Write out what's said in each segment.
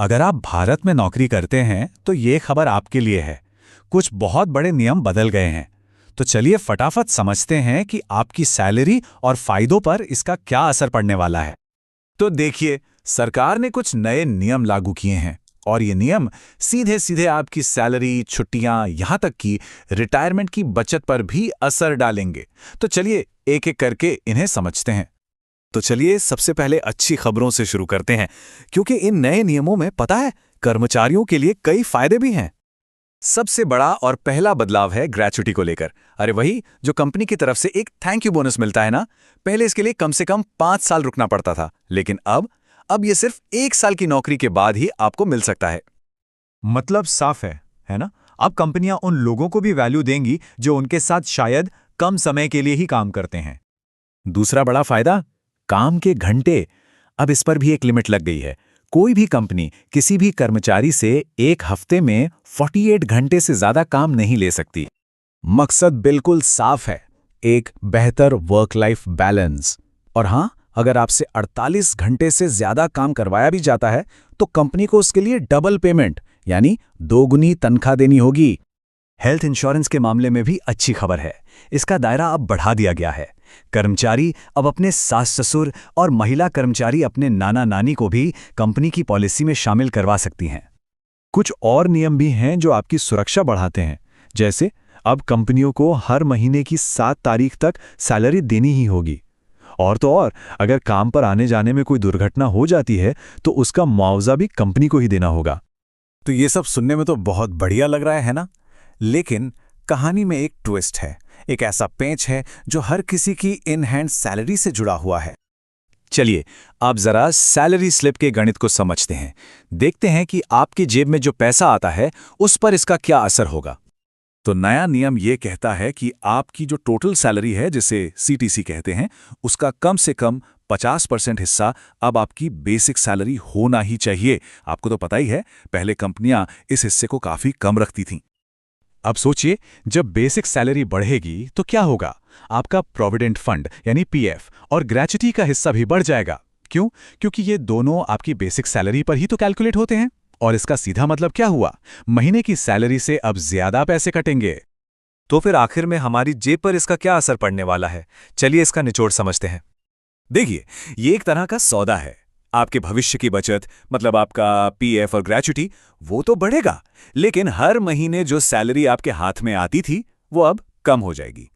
अगर आप भारत में नौकरी करते हैं तो ये खबर आपके लिए है। कुछ बहुत बड़े नियम बदल गए हैं। तो चलिए फटाफट समझते हैं कि आपकी सैलरी और फायदों पर इसका क्या असर पड़ने वाला है। तो देखिए, सरकार ने कुछ नए नियम लागू किए हैं और ये नियम सीधे सीधे आपकी सैलरी, छुट्टियां, यहां तक कि रिटायरमेंट की बचत पर भी असर डालेंगे। तो चलिए एक एक करके इन्हें समझते हैं। तो चलिए सबसे पहले अच्छी खबरों से शुरू करते हैं, क्योंकि इन नए नियमों में पता है कर्मचारियों के लिए कई फायदे भी हैं। सबसे बड़ा और पहला बदलाव है ग्रेच्युटी को लेकर। अरे वही जो कंपनी की तरफ से एक थैंक यू बोनस मिलता है ना। पहले इसके लिए कम से कम 5 साल रुकना पड़ता था, लेकिन अब ये सिर्फ 1 साल की नौकरी के बाद ही आपको मिल सकता है। मतलब साफ है ना? अब कंपनियां उन लोगों को भी वैल्यू देंगी जो उनके साथ शायद कम समय के लिए ही काम करते हैं। दूसरा बड़ा फायदा, काम के घंटे। अब इस पर भी एक लिमिट लग गई है। कोई भी कंपनी किसी भी कर्मचारी से एक हफ्ते में 48 घंटे से ज्यादा काम नहीं ले सकती। मकसद बिल्कुल साफ है, एक बेहतर वर्क लाइफ बैलेंस। और हां, अगर आपसे 48 घंटे से ज्यादा काम करवाया भी जाता है तो कंपनी को उसके लिए डबल पेमेंट यानी दोगुनी तनख्वाह देनी होगी। हेल्थ इंश्योरेंस के मामले में भी अच्छी खबर है। इसका दायरा अब बढ़ा दिया गया है। कर्मचारी अब अपने सास-ससुर और महिला कर्मचारी अपने नाना-नानी को भी कंपनी की पॉलिसी में शामिल करवा सकती हैं। कुछ और नियम भी हैं जो आपकी सुरक्षा बढ़ाते हैं। जैसे अब कंपनियों को हर महीने की 7 तारीख तक सैलरी देनी ही होगी। और तो और, अगर काम पर आने जाने में कोई दुर्घटना हो जाती है तो उसका मुआवजा भी कंपनी को ही देना होगा। तो ये सब सुनने में तो बहुत बढ़िया लग रहा है ना? लेकिन कहानी में एक ट्विस्ट है, एक ऐसा पेंच है जो हर किसी की इन हैंड सैलरी से जुड़ा हुआ है। चलिए आप जरा सैलरी स्लिप के गणित को समझते हैं। देखते हैं कि आपकी जेब में जो पैसा आता है उस पर इसका क्या असर होगा। तो नया नियम ये कहता है कि आपकी जो टोटल सैलरी है, जिसे सीटीसी कहते हैं, उसका कम से कम 50% हिस्सा अब आपकी बेसिक सैलरी होना ही चाहिए। आपको तो पता ही है, पहले कंपनियां इस हिस्से को काफी कम रखती थीं। अब सोचिए, जब बेसिक सैलरी बढ़ेगी तो क्या होगा? आपका प्रोविडेंट फंड यानी पीएफ और ग्रेच्युटी का हिस्सा भी बढ़ जाएगा। क्यों? क्योंकि ये दोनों आपकी बेसिक सैलरी पर ही तो कैलकुलेट होते हैं। और इसका सीधा मतलब क्या हुआ? महीने की सैलरी से अब ज्यादा पैसे कटेंगे। तो फिर आखिर में हमारी जेब पर इसका क्या असर पड़ने वाला है? चलिए इसका निचोड़ समझते हैं। देखिए, ये एक तरह का सौदा है। आपके भविष्य की बचत, मतलब आपका पीएफ और ग्रेच्युटी, वो तो बढ़ेगा, लेकिन हर महीने जो सैलरी आपके हाथ में आती थी वो अब कम हो जाएगी।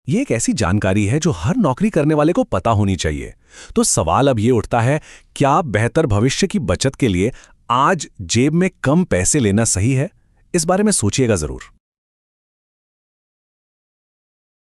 ये एक ऐसी जानकारी है जो हर नौकरी करने वाले को पता होनी चाहिए। तो सवाल अब ये उठता है, क्या बेहतर भविष्य की बचत के लिए आज जेब में कम पैसे लेना सही है? इस बारे में सोचिएगा जरूर।